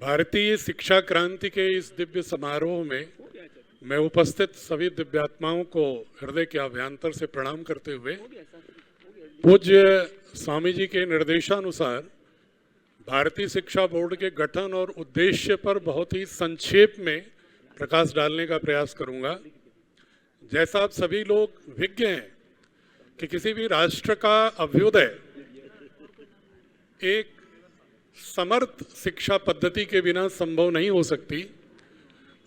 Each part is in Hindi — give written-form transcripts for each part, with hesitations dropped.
भारतीय शिक्षा क्रांति के इस दिव्य समारोह में मैं उपस्थित सभी दिव्यात्माओं को हृदय के अभ्यंतर से प्रणाम करते हुए पूज्य स्वामी जी के निर्देशानुसार भारतीय शिक्षा बोर्ड के गठन और उद्देश्य पर बहुत ही संक्षेप में प्रकाश डालने का प्रयास करूंगा। जैसा आप सभी लोग विज्ञ हैं कि किसी भी राष्ट्र का अभ्युदय एक समर्थ शिक्षा पद्धति के बिना संभव नहीं हो सकती,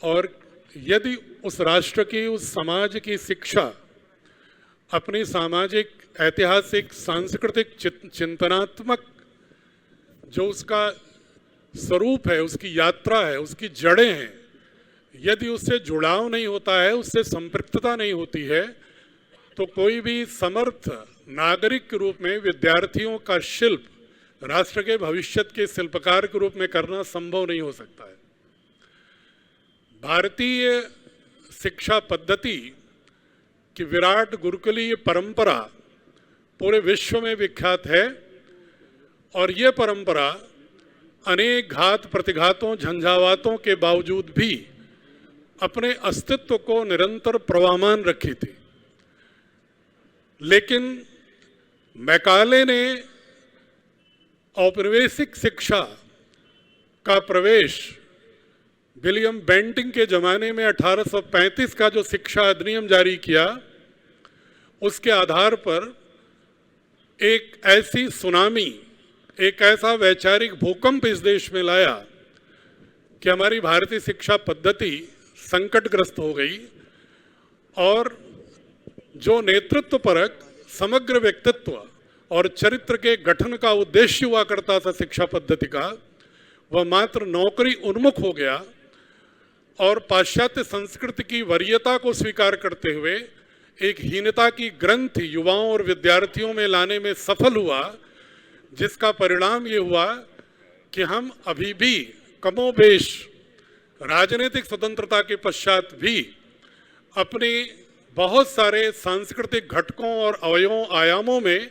और यदि उस राष्ट्र की, उस समाज की शिक्षा अपनी सामाजिक, ऐतिहासिक, सांस्कृतिक, चिंतनात्मक जो उसका स्वरूप है, उसकी यात्रा है, उसकी जड़ें हैं, यदि उससे जुड़ाव नहीं होता है, उससे संपृक्तता नहीं होती है, तो कोई भी समर्थ नागरिक के रूप में विद्यार्थियों का शिल्प राष्ट्र के भविष्य के शिल्पकार के रूप में करना संभव नहीं हो सकता है। भारतीय शिक्षा पद्धति की विराट गुरुकुलीय परंपरा पूरे विश्व में विख्यात है, और ये परंपरा अनेक घात प्रतिघातों, झंझावातों के बावजूद भी अपने अस्तित्व को निरंतर प्रवाहमान रखी थी। लेकिन मैकाले ने औपनिवेशिक शिक्षा का प्रवेश विलियम बेंटिंग के ज़माने में 1835 का जो शिक्षा अधिनियम जारी किया, उसके आधार पर एक ऐसी सुनामी, एक ऐसा वैचारिक भूकंप इस देश में लाया कि हमारी भारतीय शिक्षा पद्धति संकटग्रस्त हो गई, और जो नेतृत्वपरक समग्र व्यक्तित्व और चरित्र के गठन का उद्देश्य हुआ करता था शिक्षा पद्धति का, वह मात्र नौकरी उन्मुख हो गया और पाश्चात्य संस्कृति की वरीयता को स्वीकार करते हुए एक हीनता की ग्रंथि युवाओं और विद्यार्थियों में लाने में सफल हुआ, जिसका परिणाम ये हुआ कि हम अभी भी कमोबेश राजनीतिक स्वतंत्रता के पश्चात भी अपने बहुत सारे सांस्कृतिक घटकों और अवयवों, आयामों में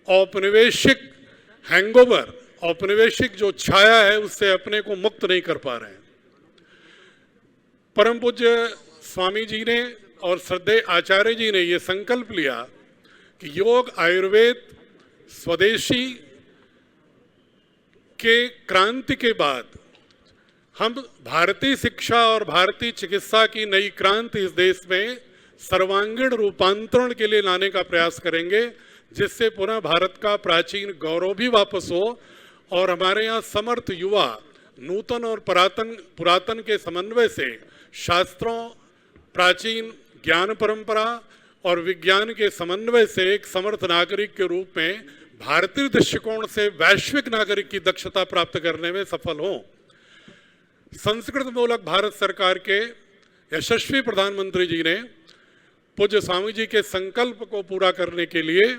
औपनिवेशिक हैंगओवर, औपनिवेशिक जो छाया है, उससे अपने को मुक्त नहीं कर पा रहे हैं। परम पूज्य स्वामी जी ने और श्रद्धेय आचार्य जी ने ये संकल्प लिया कि योग, आयुर्वेद, स्वदेशी के क्रांति के बाद हम भारतीय शिक्षा और भारतीय चिकित्सा की नई क्रांति इस देश में सर्वांगीण रूपांतरण के लिए लाने का प्रयास करेंगे, जिससे पुनः भारत का प्राचीन गौरव भी वापस हो और हमारे यहाँ समर्थ युवा नूतन और पुरातन के समन्वय से शास्त्रों, प्राचीन ज्ञान परंपरा और विज्ञान के समन्वय से एक समर्थ नागरिक के रूप में भारतीय दृष्टिकोण से वैश्विक नागरिक की दक्षता प्राप्त करने में सफल हों। संस्कृत मूलक भारत सरकार के यशस्वी प्रधानमंत्री जी ने पूज्य स्वामी जी के संकल्प को पूरा करने के लिए,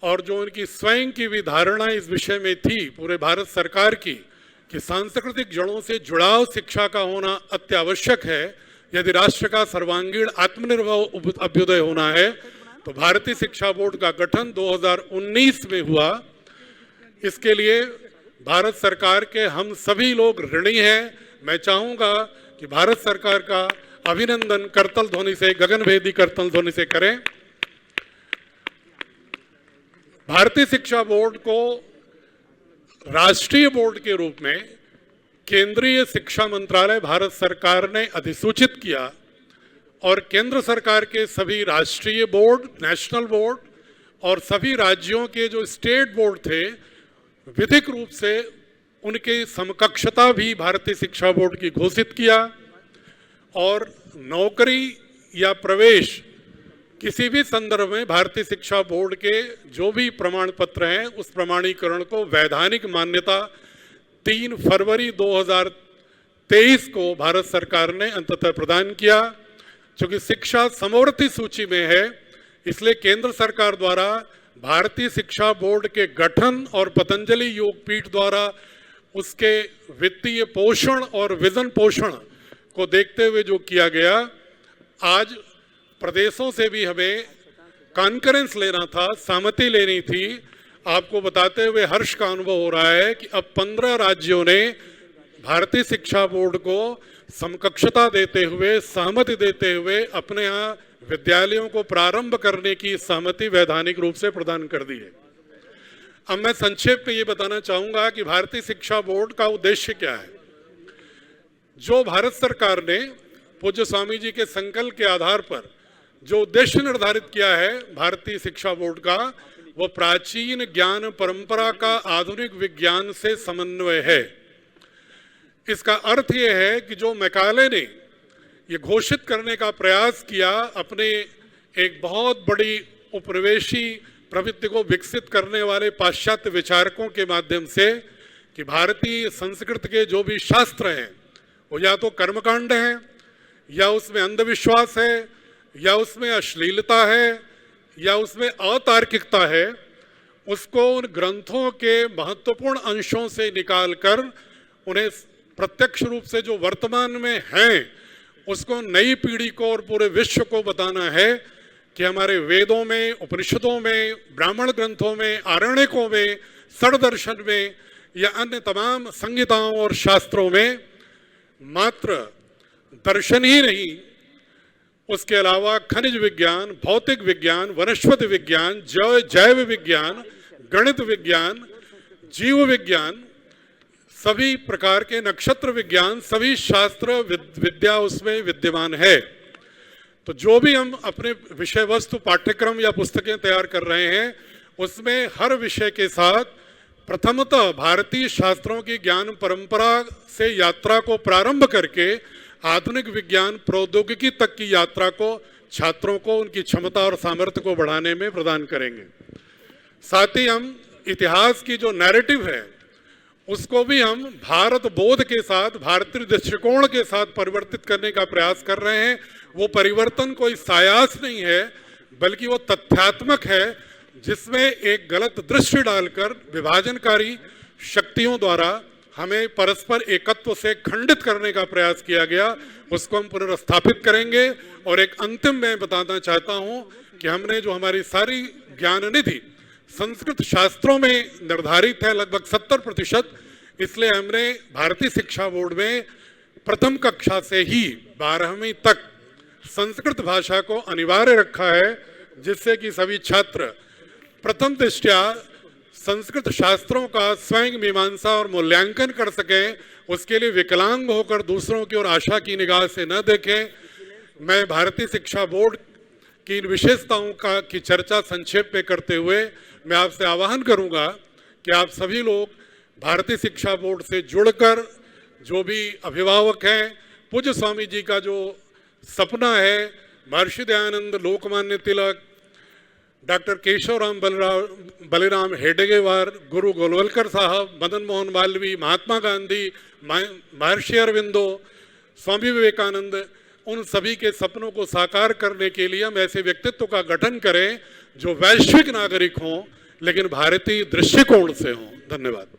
और जो उनकी स्वयं की भी धारणा इस विषय में थी पूरे भारत सरकार की कि सांस्कृतिक जड़ों से जुड़ाव शिक्षा का होना अत्यावश्यक है, यदि राष्ट्र का सर्वांगीण आत्मनिर्भर अभ्युदय होना है, तो भारतीय शिक्षा बोर्ड का गठन 2019 में हुआ। इसके लिए भारत सरकार के हम सभी लोग ऋणी हैं। मैं चाहूँगा कि भारत सरकार का अभिनंदन करतल ध्वनि से, गगनभेदी करतल ध्वनि से करें। भारतीय शिक्षा बोर्ड को राष्ट्रीय बोर्ड के रूप में केंद्रीय शिक्षा मंत्रालय भारत सरकार ने अधिसूचित किया, और केंद्र सरकार के सभी राष्ट्रीय बोर्ड, नेशनल बोर्ड और सभी राज्यों के जो स्टेट बोर्ड थे, विधिक रूप से उनकी समकक्षता भी भारतीय शिक्षा बोर्ड की घोषित किया, और नौकरी या प्रवेश किसी भी संदर्भ में भारतीय शिक्षा बोर्ड के जो भी प्रमाण पत्र हैं, उस प्रमाणीकरण को वैधानिक मान्यता 3 फरवरी 2023 को भारत सरकार ने अंततः प्रदान किया। चूँकि शिक्षा समवर्ती सूची में है, इसलिए केंद्र सरकार द्वारा भारतीय शिक्षा बोर्ड के गठन और पतंजलि योगपीठ द्वारा उसके वित्तीय पोषण और विजन पोषण को देखते हुए जो किया गया, आज प्रदेशों से भी हमें कॉन्करेंस लेना था, सहमति लेनी थी। आपको बताते हुए हर्ष का अनुभव हो रहा है कि अब 15 राज्यों ने भारतीय शिक्षा बोर्ड को समकक्षता देते हुए, सहमति देते हुए अपने यहाँ विद्यालयों को प्रारंभ करने की सहमति वैधानिक रूप से प्रदान कर दी है। अब मैं संक्षेप में ये बताना चाहूंगा कि भारतीय शिक्षा बोर्ड का उद्देश्य क्या है। जो भारत सरकार ने पूज्य स्वामी जी के संकल्प के आधार पर जो उद्देश्य निर्धारित किया है भारतीय शिक्षा बोर्ड का, वो प्राचीन ज्ञान परंपरा का आधुनिक विज्ञान से समन्वय है। इसका अर्थ यह है कि जो मैकाले ने ये घोषित करने का प्रयास किया अपने एक बहुत बड़ी उपनिवेशी प्रवृत्ति को विकसित करने वाले पाश्चात्य विचारकों के माध्यम से, कि भारतीय संस्कृत के जो भी शास्त्र हैं वो या तो कर्मकांड है, या उसमें अंधविश्वास है, या उसमें अश्लीलता है, या उसमें अतार्किकता है, उसको उन ग्रंथों के महत्वपूर्ण अंशों से निकालकर उन्हें प्रत्यक्ष रूप से जो वर्तमान में हैं उसको नई पीढ़ी को और पूरे विश्व को बताना है कि हमारे वेदों में, उपनिषदों में, ब्राह्मण ग्रंथों में, आरण्यकों में, षड्दर्शन में या अन्य तमाम संहिताओं और शास्त्रों में मात्र दर्शन ही नहीं, उसके अलावा खनिज विज्ञान, भौतिक विज्ञान, वनस्पति विज्ञान, जैव विज्ञान, गणित विज्ञान, जीव विज्ञान, सभी प्रकार के नक्षत्र विज्ञान, सभी शास्त्र विद्या उसमें विद्यमान है। तो जो भी हम अपने विषय वस्तु पाठ्यक्रम या पुस्तकें तैयार कर रहे हैं उसमें हर विषय के साथ प्रथमतः भारतीय शास्त्रों की ज्ञान परंपरा से यात्रा को प्रारंभ करके आधुनिक विज्ञान प्रौद्योगिकी तक की यात्रा को छात्रों को उनकी क्षमता और सामर्थ्य को बढ़ाने में प्रदान करेंगे। साथ ही हम इतिहास की जो नैरेटिव है उसको भी हम भारत बोध के साथ, भारतीय दृष्टिकोण के साथ परिवर्तित करने का प्रयास कर रहे हैं। वो परिवर्तन कोई सायास नहीं है बल्कि वो तथ्यात्मक है, जिसमें एक गलत दृष्टि डालकर विभाजनकारी शक्तियों द्वारा हमें परस्पर एकत्व से खंडित करने का प्रयास किया गया, उसको हम पुनर्स्थापित करेंगे। और एक अंतिम मैं बताना चाहता हूं कि हमने जो हमारी सारी ज्ञान निधि संस्कृत शास्त्रों में निर्धारित है लगभग 70%, इसलिए हमने भारतीय शिक्षा बोर्ड में प्रथम कक्षा से ही 12वीं तक संस्कृत भाषा को अनिवार्य रखा है, जिससे कि सभी छात्र प्रथम दृष्टया संस्कृत शास्त्रों का स्वयं मीमांसा और मूल्यांकन कर सकें, उसके लिए विकलांग होकर दूसरों की ओर आशा की निगाह से न देखें। मैं भारतीय शिक्षा बोर्ड की इन विशेषताओं की चर्चा संक्षेप में करते हुए मैं आपसे आह्वान करूंगा कि आप सभी लोग भारतीय शिक्षा बोर्ड से जुड़कर, जो भी अभिभावक हैं, पूज्य स्वामी जी का जो सपना है, महर्षि दयानंद, लोकमान्य तिलक, डॉक्टर केशवराम बलिराम हेडगेवार, गुरु गोलवलकर साहब, मदन मोहन मालवीय, महात्मा गांधी, महर्षि अरविंदो, स्वामी विवेकानंद, उन सभी के सपनों को साकार करने के लिए हम ऐसे व्यक्तित्व का गठन करें जो वैश्विक नागरिक हों लेकिन भारतीय दृष्टिकोण से हों। धन्यवाद।